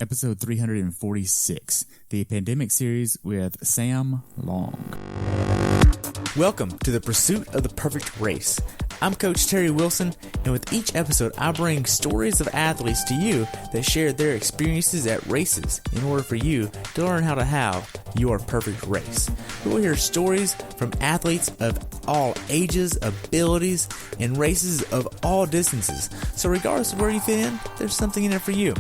episode 346, the pandemic series with Sam Long. Welcome to the Pursuit of the Perfect Race. I'm Coach Terry Wilson, and with each episode, I bring stories of athletes to you that share their experiences at races in order for you to learn how to have your perfect race. We will hear stories from athletes of all ages, abilities, and races of all distances. So regardless of where you fit in, there's something in it for you.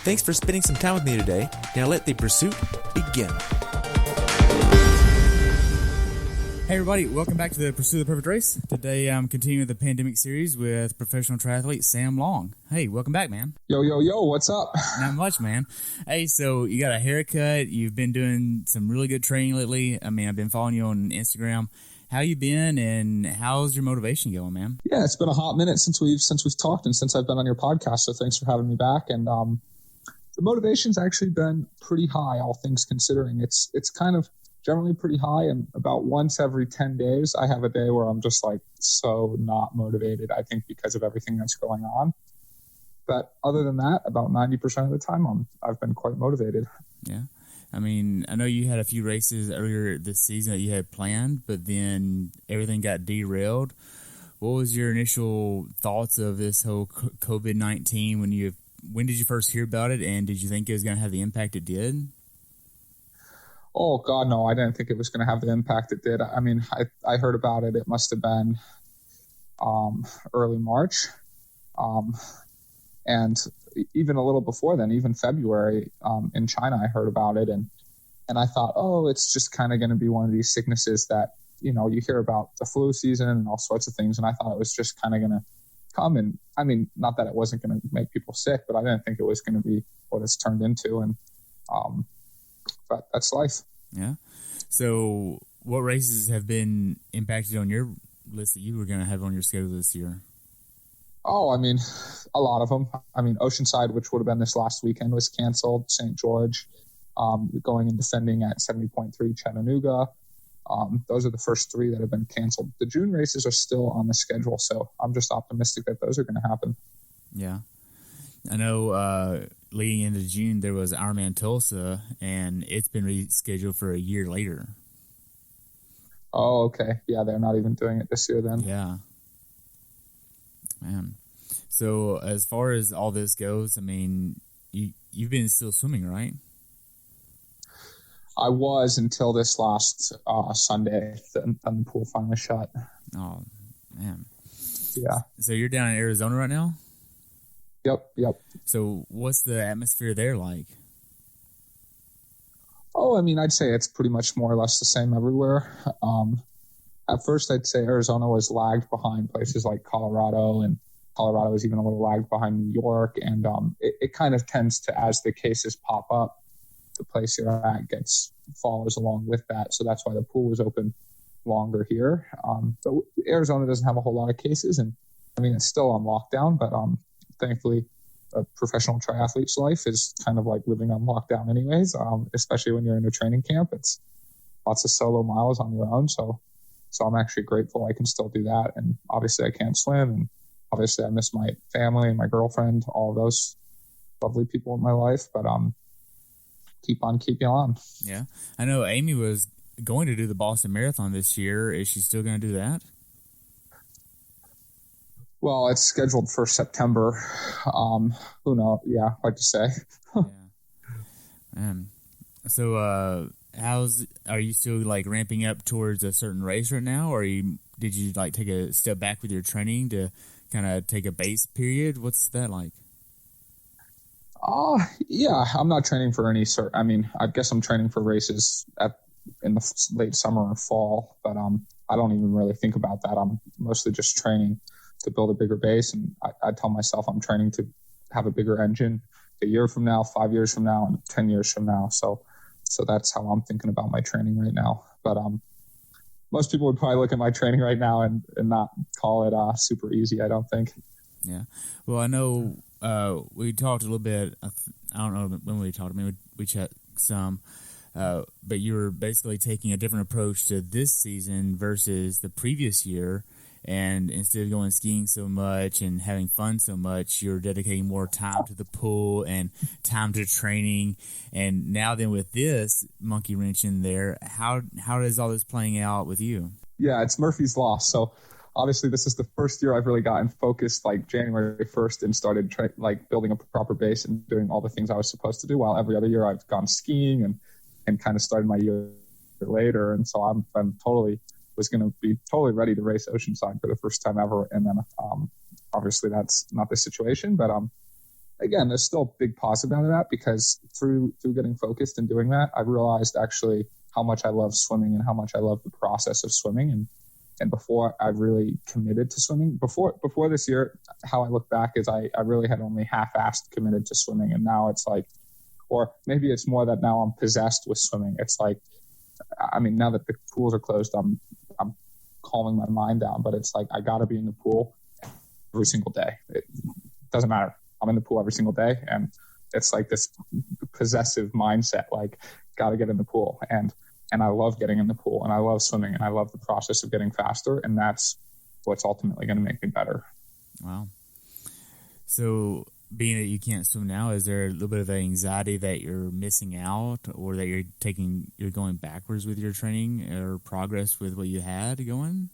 Thanks for spending some time with me today. Now let the pursuit begin. Hey everybody, welcome back to the Pursuit of the Perfect Race. Today I'm continuing the pandemic series with professional triathlete Sam Long. Hey, welcome back, man. Yo, what's up? Not much, man. Hey, so you got a haircut. You've been doing some really good training lately. I mean, I've been following you on Instagram. How you been, and how's your motivation going, man? Yeah, it's been a hot minute since we've talked and since I've been on your podcast, so thanks for having me back. And the motivation's actually been pretty high, all things considering. It's kind of generally pretty high, and about once every 10 days, I have a day where I'm just like so not motivated, I think because of everything that's going on. But other than that, about 90% of the time, I've been quite motivated. Yeah. I mean, I know you had a few races earlier this season that you had planned, but then everything got derailed. What was your initial thoughts of this whole COVID-19 when did you first hear about it, and did you think it was going to have the impact it did? Oh, God, no, I didn't think it was going to have the impact it did. I mean, I heard about it. It must have been early March. And even a little before then, even February in China, I heard about it. And I thought, oh, it's just kind of going to be one of these sicknesses that, you know, you hear about the flu season and all sorts of things. And I thought it was just kind of going to come. And I mean, not that it wasn't going to make people sick, but I didn't think it was going to be what it's turned into. And but that's life. Yeah. So what races have been impacted on your list that you were going to have on your schedule this year? Oh, I mean, a lot of them. I mean, Oceanside, which would have been this last weekend, was canceled. St. George, going and defending at 70.3 Chattanooga. Those are the first three that have been canceled. The June races are still on the schedule, so I'm just optimistic that those are going to happen. Yeah. I know leading into June, there was Ironman Tulsa, and it's been rescheduled for a year later. Oh, okay. Yeah, they're not even doing it this year then. Yeah. Man. So as far as all this goes, I mean, you've been still swimming, right? I was until this last Sunday, then the pool finally shut. Oh, man. Yeah. So you're down in Arizona right now? Yep. So what's the atmosphere there like? Oh, I mean, I'd say it's pretty much more or less the same everywhere. At first, I'd say Arizona was lagged behind places like Colorado, and Colorado was even a little lagged behind New York. And it kind of tends to, as the cases pop up, the place you're at follows along with that. So that's why the pool was open longer here. But Arizona doesn't have a whole lot of cases, and I mean, it's still on lockdown, but thankfully, a professional triathlete's life is kind of like living on lockdown anyways, especially when you're in a training camp. It's lots of solo miles on your own. So I'm actually grateful I can still do that. And obviously I can't swim. And obviously I miss my family and my girlfriend, all of those lovely people in my life. But keep on keeping on. Yeah. I know Amy was going to do the Boston Marathon this year. Is she still going to do that? Well, it's scheduled for September. Who knows? Yeah, hard to say. Yeah. So, are you still like ramping up towards a certain race right now, or did you like take a step back with your training to kind of take a base period? What's that like? Yeah, I'm not training for any sort. I mean, I guess I'm training for races in the late summer or fall, but I don't even really think about that. I'm mostly just training to build a bigger base, and I tell myself I'm training to have a bigger engine a year from now, 5 years from now, and 10 years from now. So that's how I'm thinking about my training right now. But most people would probably look at my training right now and not call it super easy, I don't think. Yeah. Well, I know we talked a little bit. I don't know when we talked. I mean, we chat some. But you were basically taking a different approach to this season versus the previous year. And instead of going skiing so much and having fun so much, you're dedicating more time to the pool and time to training. And now then with this monkey wrench in there, how is all this playing out with you? Yeah, it's Murphy's Law. So obviously this is the first year I've really gotten focused like January 1st and started building a proper base and doing all the things I was supposed to do, while every other year I've gone skiing and kind of started my year later. And so was going to be totally ready to race Oceanside for the first time ever. And then obviously that's not the situation, but again, there's still a big positive out of that, because through getting focused and doing that, I realized actually how much I love swimming and how much I love the process of swimming. And before I really committed to swimming, before this year, how I look back is I really had only half-assed committed to swimming. And now it's like, or maybe it's more that now I'm possessed with swimming. It's like, I mean, now that the pools are closed, I'm calming my mind down, but it's like, I got to be in the pool every single day. It doesn't matter. I'm in the pool every single day. And it's like this possessive mindset, like, got to get in the pool. And I love getting in the pool, and I love swimming, and I love the process of getting faster. And that's what's ultimately going to make me better. Wow. So being that you can't swim now, is there a little bit of anxiety that you're missing out, or that you're going backwards with your training or progress with what you had going?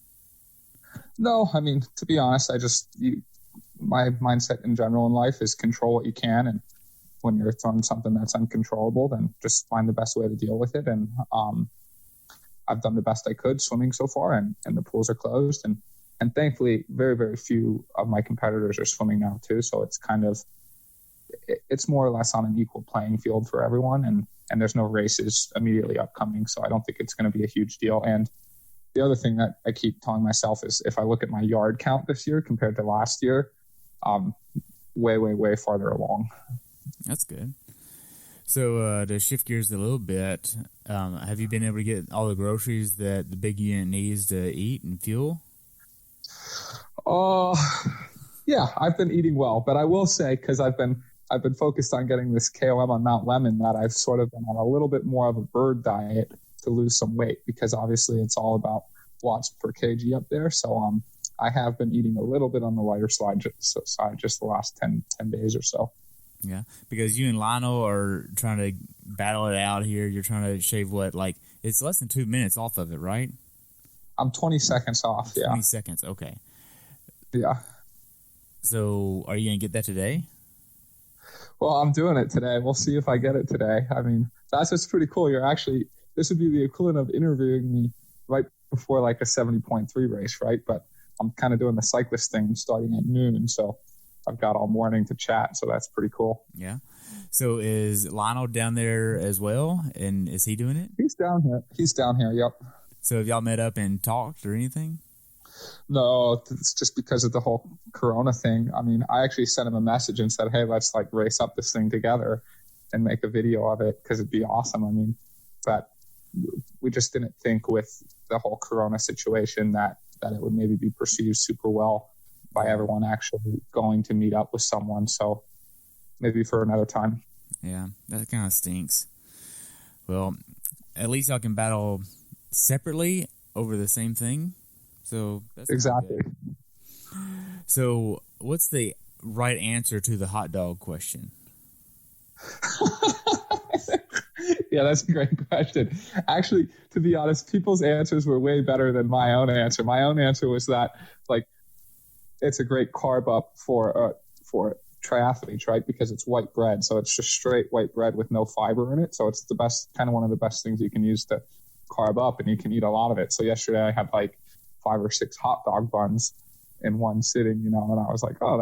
No, I mean, to be honest, my mindset in general in life is control what you can. And when you're throwing something that's uncontrollable, then just find the best way to deal with it. And I've done the best I could swimming so far, and the pools are closed. And thankfully, very, very few of my competitors are swimming now too. So it's more or less on an equal playing field for everyone. And there's no races immediately upcoming. So I don't think it's going to be a huge deal. And the other thing that I keep telling myself is, if I look at my yard count this year compared to last year, way, way, way farther along. That's good. So to shift gears a little bit, have you been able to get all the groceries that the big unit needs to eat and fuel? Yeah, I've been eating well, but I will say, because I've been focused on getting this KOM on Mount Lemmon, that I've sort of been on a little bit more of a bird diet to lose some weight, because obviously it's all about watts per kg up there. So I have been eating a little bit on the lighter side just the last 10 days or so. Yeah, because you and Lionel are trying to battle it out here. You're trying to shave it's less than 2 minutes off of it, right? I'm 20 seconds off, yeah. 20 seconds, okay. Yeah. So are you going to get that today? Well, I'm doing it today. We'll see if I get it today. I mean, that's just pretty cool. This would be the equivalent of interviewing me right before like a 70.3 race, right? But I'm kind of doing the cyclist thing starting at noon, so I've got all morning to chat, so that's pretty cool. Yeah. So is Lionel down there as well, and is he doing it? He's down here, yep. So have y'all met up and talked or anything? No, it's just because of the whole Corona thing. I mean, I actually sent him a message and said, hey, let's like race up this thing together and make a video of it, because it'd be awesome. I mean, but we just didn't think with the whole Corona situation that it would maybe be perceived super well by everyone actually going to meet up with someone. So maybe for another time. Yeah, that kind of stinks. Well, at least y'all can battle separately over the same thing. So that's exactly. So what's the right answer to the hot dog question? Yeah, that's a great question. Actually, to be honest, people's answers were way better than my own answer. My own answer was that, like, it's a great carb up for triathletes, right? Because it's white bread, so it's just straight white bread with no fiber in it. So it's the best, kind of one of the best things you can use to carb up, and you can eat a lot of it. So yesterday I had like 5 or 6 hot dog buns in one sitting, and I was like, oh,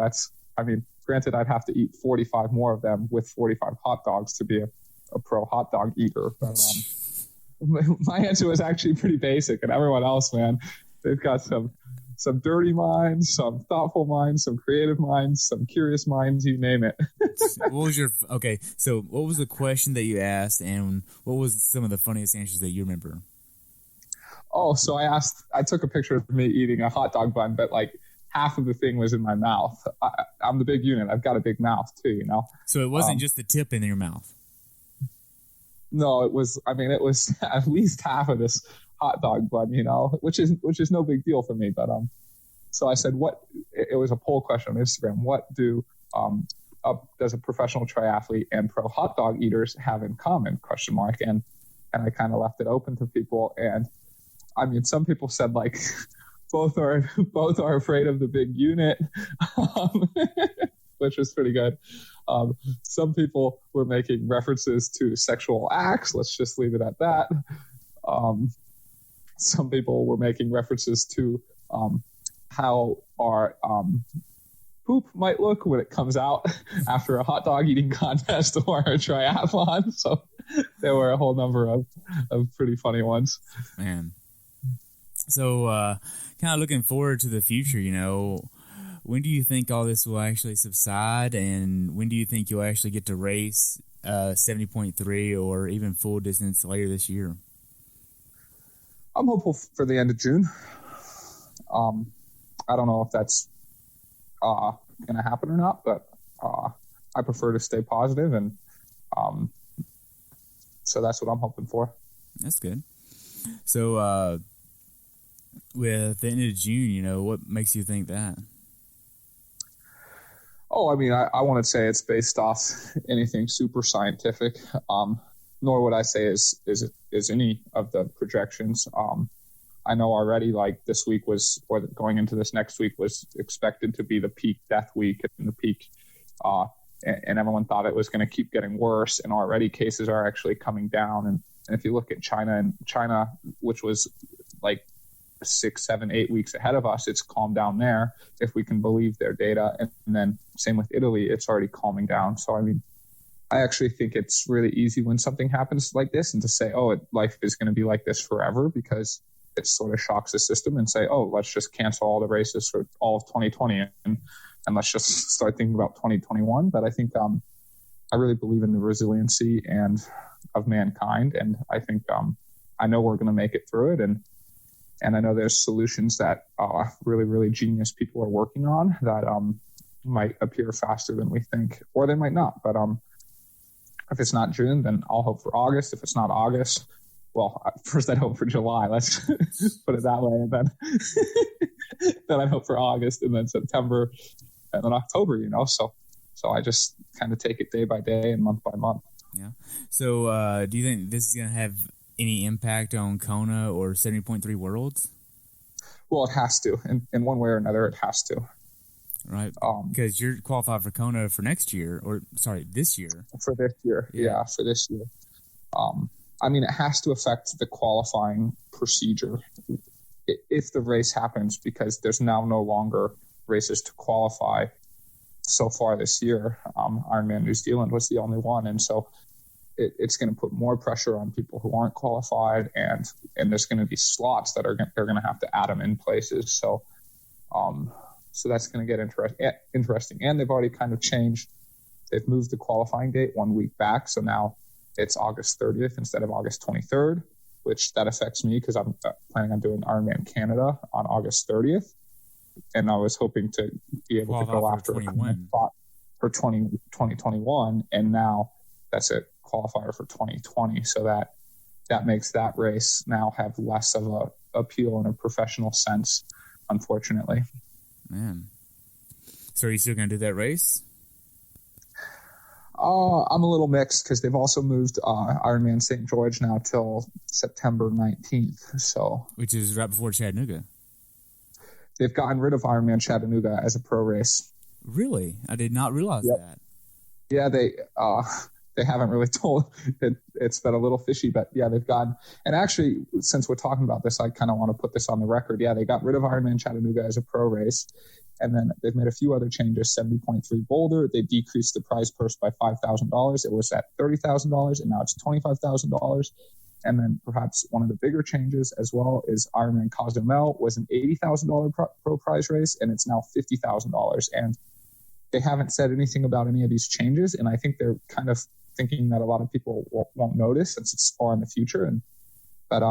granted, I'd have to eat 45 more of them with 45 hot dogs to be a pro hot dog eater. But my answer was actually pretty basic, and everyone else, man, they've got some dirty minds, some thoughtful minds, some creative minds, some curious minds, you name it. So what was the question that you asked, and what was some of the funniest answers that you remember? Oh, so I took a picture of me eating a hot dog bun, but like half of the thing was in my mouth. I'm the big unit. I've got a big mouth too, So it wasn't just the tip in your mouth. No, it was at least half of this hot dog bun, which is no big deal for me. But So I said, it was a poll question on Instagram. What does a professional triathlete and pro hot dog eaters have in common? ? And I kind of left it open to people. And I mean, some people said like both are afraid of the big unit, which was pretty good. Some people were making references to sexual acts. Let's just leave it at that. Some people were making references to how our poop might look when it comes out after a hot dog eating contest or a triathlon. So there were a whole number of pretty funny ones. Man. So kind of looking forward to the future, when do you think all this will actually subside, and when do you think you'll actually get to race 70.3 or even full distance later this year? I'm hopeful for the end of June. I don't know if that's going to happen or not, but I prefer to stay positive, and so that's what I'm hoping for. That's good. So with the end of June, what makes you think that? Oh, I mean, I want to say it's based off anything super scientific, nor would I say is any of the projections. I know already, like this week or going into this next week was expected to be the peak death week and the peak, and everyone thought it was going to keep getting worse. And already cases are actually coming down. And if you look at China, which was like 6, 7, 8 weeks ahead of us, it's calmed down there, if we can believe their data. And then same with Italy, it's already calming down. So, I mean, I actually think it's really easy when something happens like this and to say, life is going to be like this forever, because it sort of shocks the system and say, let's just cancel all the races for all of 2020 and let's just start thinking about 2021. But I think I really believe in the resiliency of mankind. And I think I know we're going to make it through it. And I know there's solutions that really, really genius people are working on that might appear faster than we think, or they might not. But if it's not June, then I'll hope for August. If it's not August, well, first I'd hope for July. Let's put it that way. And then I'd hope for August, and then September, and then October, So I just kind of take it day by day and month by month. Yeah. So do you think this is going to have any impact on Kona or 70.3 Worlds? Well, it has to. In one way or another, it has to. Right. Because you're qualified for Kona for this year. For this year. Yeah, for this year. I mean, it has to affect the qualifying procedure if the race happens, because there's now no longer races to qualify so far this year. Ironman New Zealand was the only one. And so it's going to put more pressure on people who aren't qualified, and there's going to be slots that they're going to have to add them in places. So that's going to get interesting. And they've already kind of changed. They've moved the qualifying date 1 week back. So now it's August 30th instead of August 23rd, which that affects me because I'm planning on doing Ironman Canada on August 30th. And I was hoping to be able to go after a spot for 2021. And now that's a qualifier for 2020. So that makes that race now have less of a appeal in a professional sense, unfortunately. Man. So are you still going to do that race? I'm a little mixed because they've also moved Ironman St. George now till September 19th. So, which is right before Chattanooga. They've gotten rid of Ironman Chattanooga as a pro race. Really? I did not realize that. Yeah, they haven't really told it. It's been a little fishy, but yeah, they've gotten, and actually, since we're talking about this, I kind of want to put this on the record. Yeah, they got rid of Ironman Chattanooga as a pro race. And then they've made a few other changes. 70.3 Boulder, they decreased the prize purse by $5,000. It was at $30,000, and now it's $25,000. And then perhaps one of the bigger changes as well is Ironman Cozumel was an $80,000 pro prize race, and it's now $50,000. And they haven't said anything about any of these changes, and I think they're kind of thinking that a lot of people won't notice since it's far in the future. But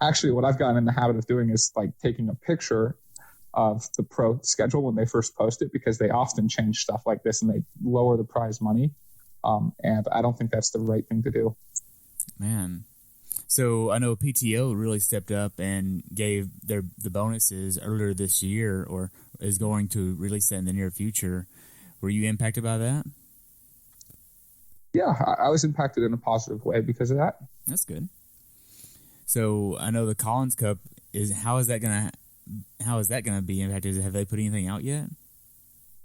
actually, what I've gotten in the habit of doing is like taking a picture of the pro schedule when they first post it, because they often change stuff like this and they lower the prize money. And I don't think that's the right thing to do. Man. So I know PTO really stepped up and gave the bonuses earlier this year, or is going to release that in the near future. Were you impacted by that? Yeah, I was impacted in a positive way because of that. That's good. So I know the Collins Cup how is that gonna be impacted? Have they put anything out yet?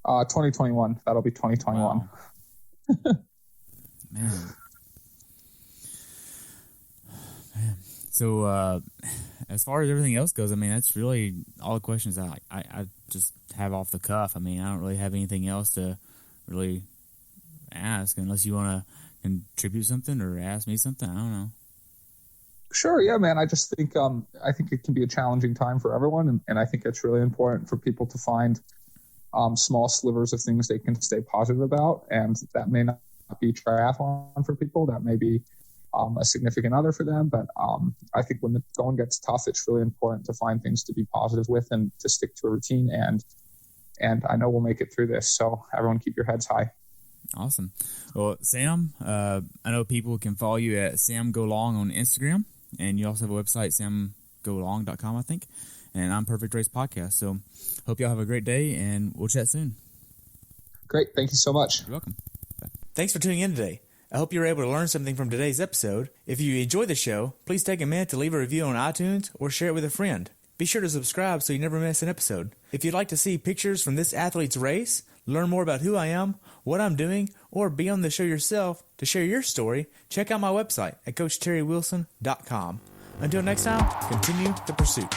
2021. That'll be 2021. Wow. Man. So as far as everything else goes, I mean, that's really all the questions I just have off the cuff. I mean, I don't really have anything else to really ask unless you want to contribute something or ask me something. I don't know. Sure. Yeah, man. I just think I think it can be a challenging time for everyone, and I think it's really important for people to find small slivers of things they can stay positive about, and that may not be triathlon for people. That may be a significant other for them. But I think when the going gets tough, it's really important to find things to be positive with and to stick to a routine. And I know we'll make it through this. So everyone keep your heads high. Awesome. Well, Sam, I know people can follow you at Sam Go Long on Instagram, and you also have a website, samgolong.com, I think. And I'm Perfect Race Podcast. So hope y'all have a great day, and we'll chat soon. Great. Thank you so much. You're welcome. Bye. Thanks for tuning in today. I hope you were able to learn something from today's episode. If you enjoyed the show, please take a minute to leave a review on iTunes or share it with a friend. Be sure to subscribe so you never miss an episode. If you'd like to see pictures from this athlete's race, learn more about who I am, what I'm doing, or be on the show yourself to share your story, check out my website at CoachTerryWilson.com. Until next time, continue the pursuit.